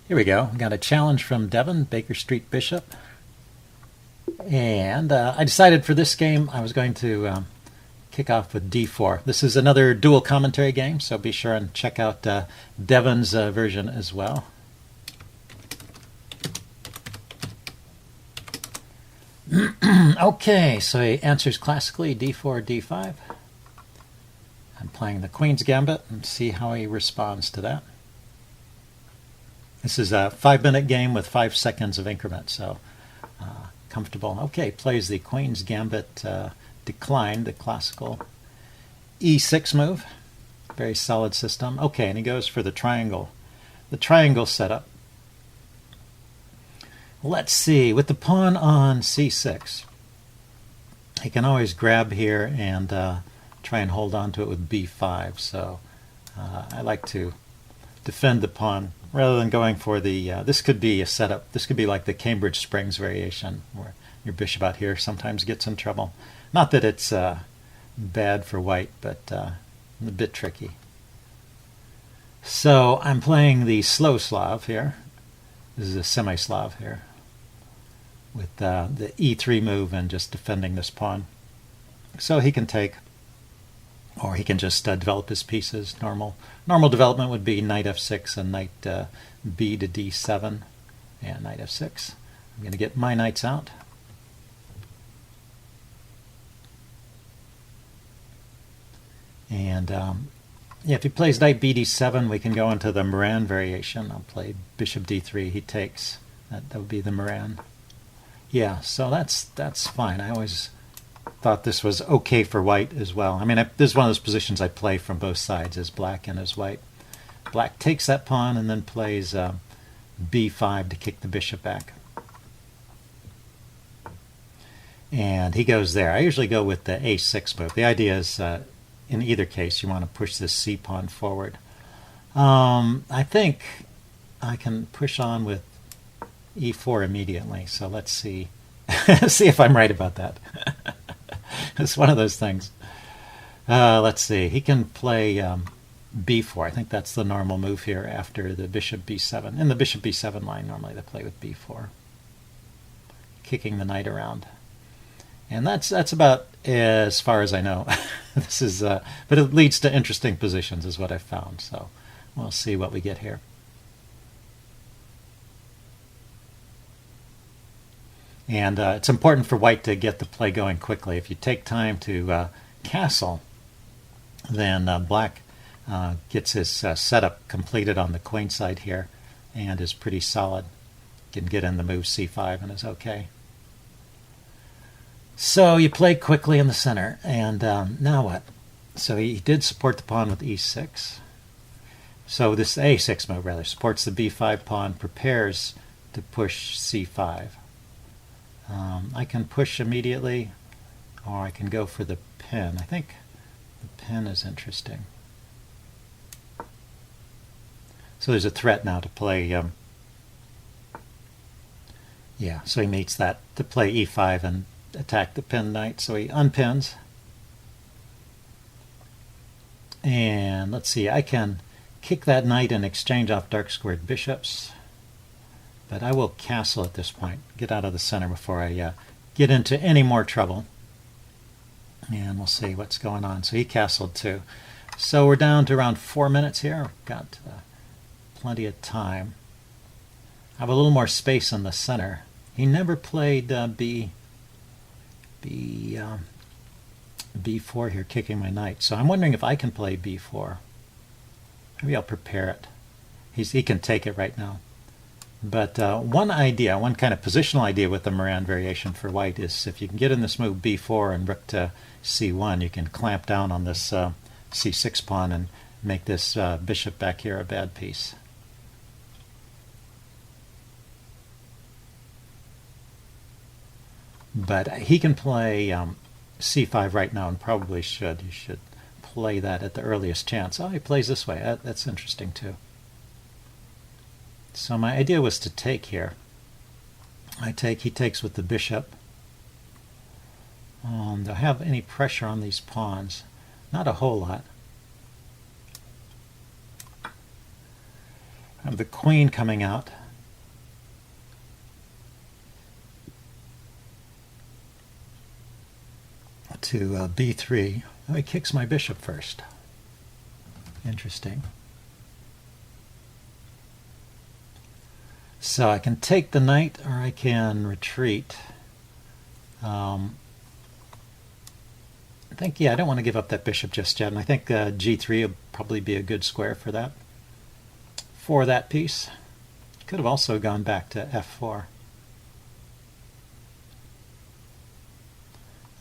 Here we go. Got a challenge from Devon, Baker Street Bishop. And I decided for this game I was going to kick off with d4. This is another dual commentary game, so be sure and check out Devon's version as well. Okay, so he answers classically d4, d5. I'm playing the Queen's Gambit and see how he responds to that. This is a 5-minute game with 5 seconds of increment, so comfortable. Okay, plays the Queen's Gambit declined, the classical e6 move. Very solid system. Okay, and he goes for the triangle. The triangle setup. Let's see, with the pawn on c6, he can always grab here and try and hold on to it with b5. So I like to defend the pawn rather than going for the, this could be a setup, this could be like the Cambridge Springs variation where your bishop out here sometimes gets in trouble. Not that it's bad for white, but a bit tricky. So I'm playing the slow Slav here. This is a semi-Slav here with the e3 move and just defending this pawn. So he can take, or he can just develop his pieces. Normal development would be knight f6 and knight b to d7 and knight f6. I'm going to get my knights out. And yeah, if he plays knight b d7, we can go into the Moran variation. I'll play bishop d3. He takes. That would be the Moran. Yeah, so that's fine. I always thought this was okay for white as well. I mean, this is one of those positions I play from both sides, as black and as white. Black takes that pawn and then plays b5 to kick the bishop back. And he goes there. I usually go with the a6 move. The idea is, in either case, you want to push this c pawn forward. I think I can push on with e4 immediately. So let's see. See if I'm right about that. It's one of those things. Let's see. He can play b4. I think that's the normal move here after the bishop b7. In the bishop b7 line, normally they play with b4, kicking the knight around. And that's about as far as I know. This is, but it leads to interesting positions, is what I've found. So we'll see what we get here. And it's important for white to get the play going quickly. If you take time to castle, then black gets his setup completed on the queen side here and is pretty solid. Can get in the move c5 and is okay. So you play quickly in the center, and now what? So he did support the pawn with e6. So this a6 move rather supports the b5 pawn, prepares to push c5. I can push immediately, or I can go for the pin. I think the pin is interesting. So there's a threat now to play, yeah, so he meets that to play e5 and attack the pin knight. So he unpins. And let's see, I can kick that knight and exchange off dark squared bishops. But I will castle at this point, get out of the center before I get into any more trouble. And we'll see what's going on. So he castled too. So we're down to around 4 minutes here. We've got plenty of time. I have a little more space in the center. He never played b4 here, kicking my knight. So I'm wondering if I can play b4. Maybe I'll prepare it. He can take it right now. But one idea, one kind of positional idea with the Moran variation for white is if you can get in this move b4 and rook to c1, you can clamp down on this c6 pawn and make this bishop back here a bad piece. But he can play c5 right now and probably should. You should play that at the earliest chance. Oh, he plays this way. That's interesting too. So my idea was to take here. He takes with the bishop. Do I have any pressure on these pawns? Not a whole lot. I have the queen coming out. to b3. Oh, he kicks my bishop first. Interesting. So I can take the knight or I can retreat. I think, yeah, I don't want to give up that bishop just yet, and I think g3 will probably be a good square for that piece. Could have also gone back to f4.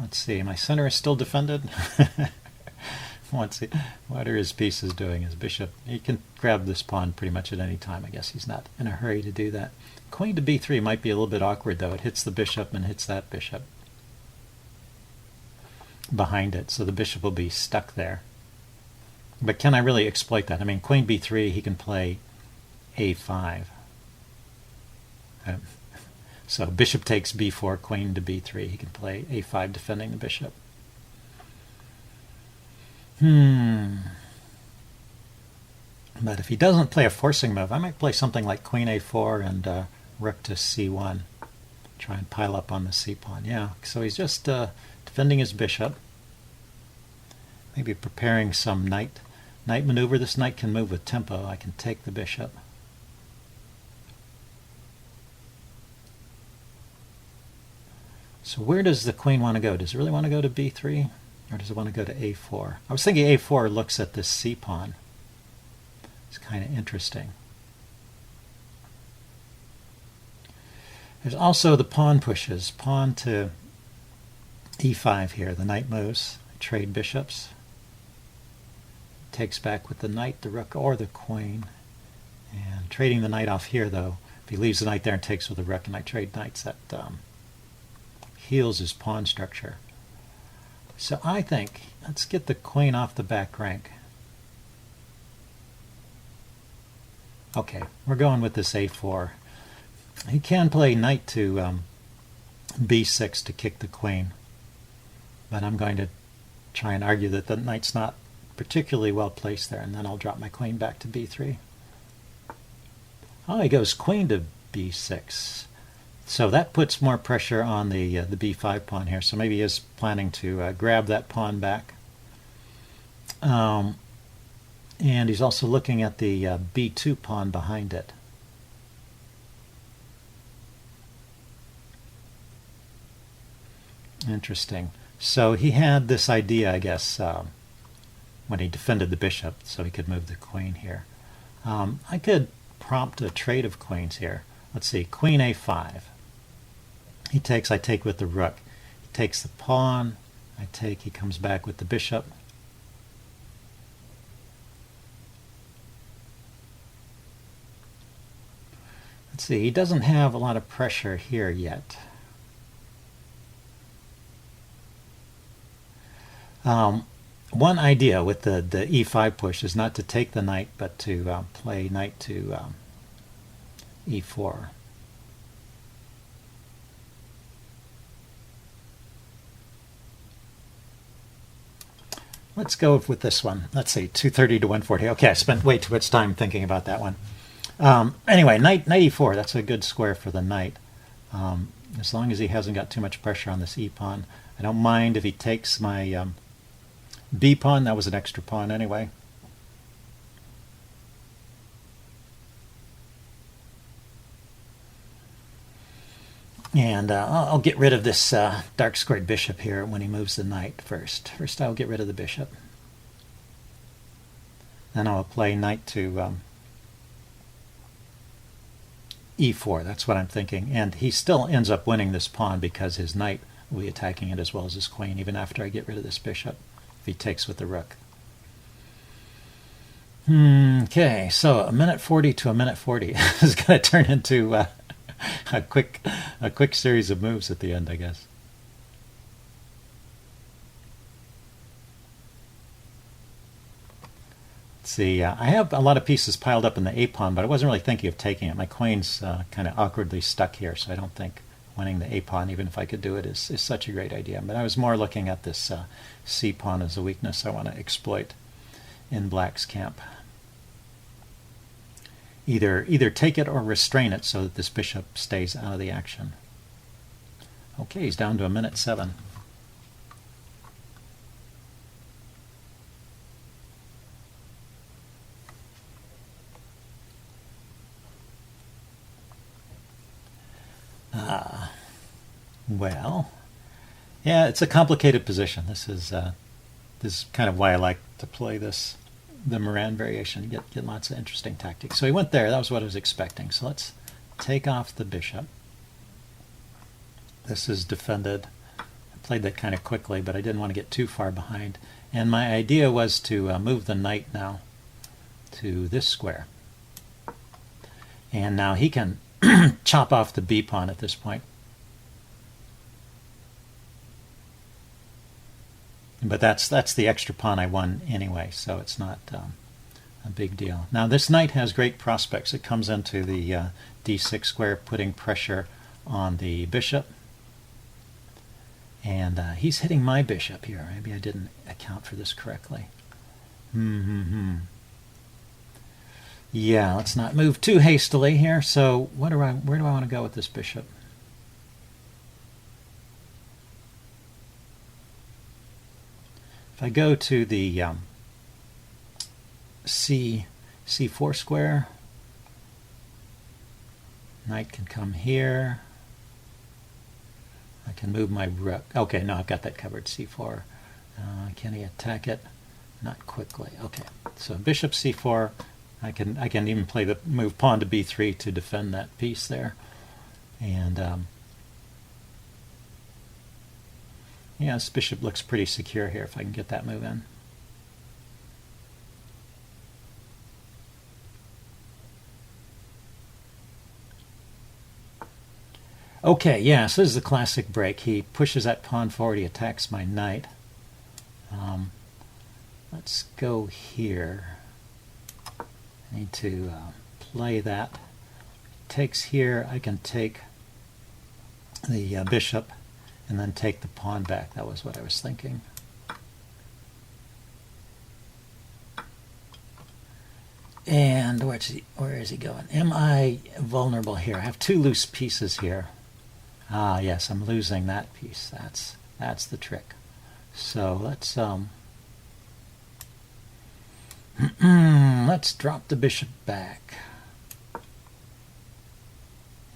Let's see, my center is still defended. Let's see, what are his pieces doing? His bishop, he can grab this pawn pretty much at any time. I guess he's not in a hurry to do that. Queen to b3 might be a little bit awkward, though. It hits the bishop and hits that bishop behind it, so the bishop will be stuck there. But can I really exploit that? I mean, queen b3, he can play a5. So bishop takes b4, queen to b3. He can play a5 defending the bishop. But if he doesn't play a forcing move, I might play something like queen a4 and rook to c1. Try and pile up on the c-pawn. Yeah, so he's just defending his bishop. Maybe preparing some knight maneuver. This knight can move with tempo. I can take the bishop. So where does the queen want to go? Does it really want to go to b3? Or does it want to go to a4? I was thinking a4 looks at this c-pawn. It's kind of interesting. There's also the pawn pushes. Pawn to e5 here. The knight moves. Trade bishops. Takes back with the knight, the rook, or the queen. And trading the knight off here, though, if he leaves the knight there and takes with the rook and I trade knights, that heals his pawn structure. So I think, let's get the queen off the back rank. Okay, we're going with this a4. He can play knight to b6 to kick the queen, but I'm going to try and argue that the knight's not particularly well placed there, and then I'll drop my queen back to b3. Oh, he goes queen to b6. So that puts more pressure on the b5 pawn here. So maybe he is planning to grab that pawn back. And he's also looking at the b2 pawn behind it. Interesting. So he had this idea, I guess, when he defended the bishop, so he could move the queen here. I could prompt a trade of queens here. Let's see, queen a5. He takes, I take with the rook. He takes the pawn, I take, he comes back with the bishop. Let's see, he doesn't have a lot of pressure here yet. One idea with the e5 push is not to take the knight, but to play knight to e4. Let's go with this one. Let's see, 230 to 140. Okay, I spent way too much time thinking about that one. Anyway, knight e4, that's a good square for the knight. As long as he hasn't got too much pressure on this e-pawn. I don't mind if he takes my b-pawn. That was an extra pawn anyway. And I'll get rid of this dark squared bishop here when he moves the knight first. First I'll get rid of the bishop. Then I'll play knight to e4. That's what I'm thinking. And he still ends up winning this pawn because his knight will be attacking it as well as his queen, even after I get rid of this bishop, if he takes with the rook. Okay, so a minute 40 to a minute 40 is going to turn into a quick series of moves at the end, I guess. Let's see, I have a lot of pieces piled up in the a-pawn, but I wasn't really thinking of taking it. My queen's kind of awkwardly stuck here, so I don't think winning the a-pawn, even if I could do it, is such a great idea. But I was more looking at this c-pawn as a weakness I want to exploit in black's camp. Either take it or restrain it so that this bishop stays out of the action. Okay, he's down to a minute 7. Well, yeah, it's a complicated position. This is kind of why I like to play the Moran variation. You get lots of interesting tactics. So he went there. That was what I was expecting. So let's take off the bishop. This is defended. I played that kind of quickly, but I didn't want to get too far behind. And my idea was to move the knight now to this square. And now he can chop off the b pawn at this point. But that's the extra pawn I won anyway, so it's not a big deal. Now this knight has great prospects. It comes into the d6 square, putting pressure on the bishop. And he's hitting my bishop here. Maybe I didn't account for this correctly. Yeah, let's not move too hastily here. So where do I want to go with this bishop? If I go to the c4 square, knight can come here. I can move my rook. Okay, no, I've got that covered. c4. Can he attack it? Not quickly. Okay, so bishop c4. I can even play the move pawn to b3 to defend that piece there. And yeah, this bishop looks pretty secure here if I can get that move in. Okay, yeah, so this is the classic break. He pushes that pawn forward, he attacks my knight. Let's go here. I need to play that. Takes here, I can take the bishop and then take the pawn back. That was what I was thinking. And where is he going? Am I vulnerable here? I have two loose pieces here. Ah, yes, I'm losing that piece. That's the trick. So let's let's drop the bishop back.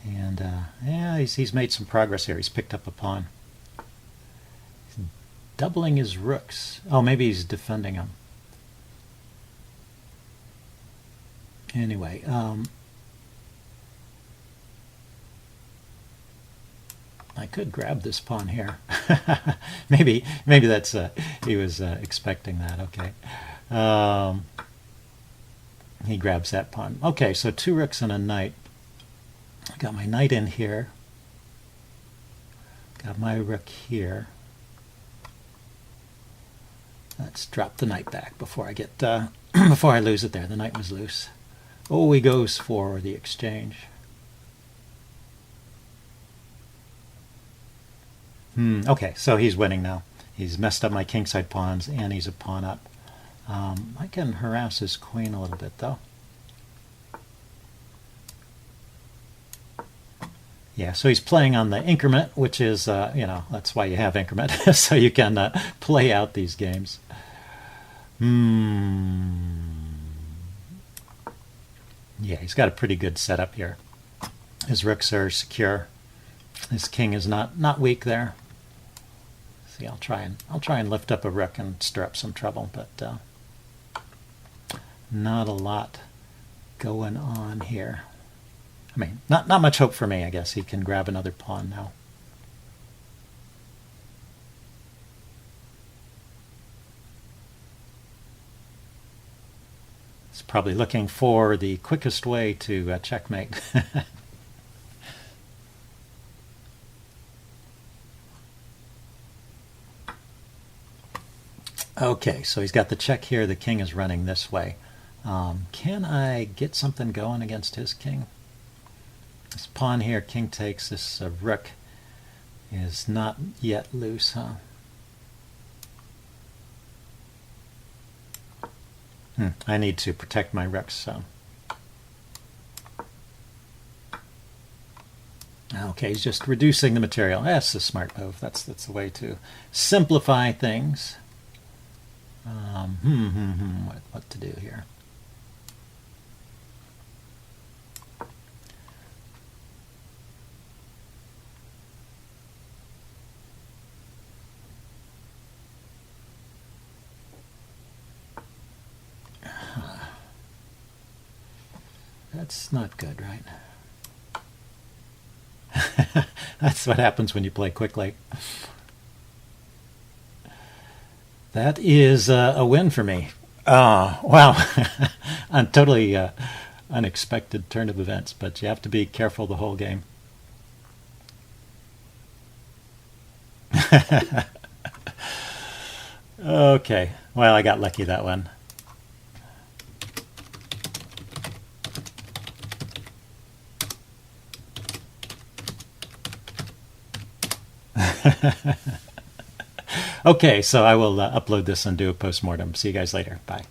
And yeah, he's made some progress here. He's picked up a pawn. He's doubling his rooks. Oh, maybe he's defending them. Anyway, I could grab this pawn here. maybe that's he was expecting that. Okay, he grabs that pawn. Okay, so two rooks and a knight. I got my knight in here. Got my rook here. Let's drop the knight back before I get before I lose it there. The knight was loose. Oh, he goes for the exchange. Okay, so he's winning now. He's messed up my kingside pawns, and he's a pawn up. I can harass his queen a little bit, though. Yeah, so he's playing on the increment, which is, you know, that's why you have increment, so you can play out these games. Yeah, he's got a pretty good setup here. His rooks are secure. His king is not weak there. See, I'll try and lift up a rook and stir up some trouble, but not a lot going on here. I mean, not much hope for me, I guess. He can grab another pawn now. He's probably looking for the quickest way to checkmate. Okay, so he's got the check here. The king is running this way. Can I get something going against his king? This pawn here, king takes. This rook is not yet loose, huh? I need to protect my rooks, so. Okay, he's just reducing the material. That's a smart move. That's the way to simplify things. What to do here? That's not good, right? That's what happens when you play quickly. That is a win for me. Oh, wow. A totally unexpected turn of events, but you have to be careful the whole game. Okay, well, I got lucky that one. Okay, so I will upload this and do a postmortem. See you guys later. Bye.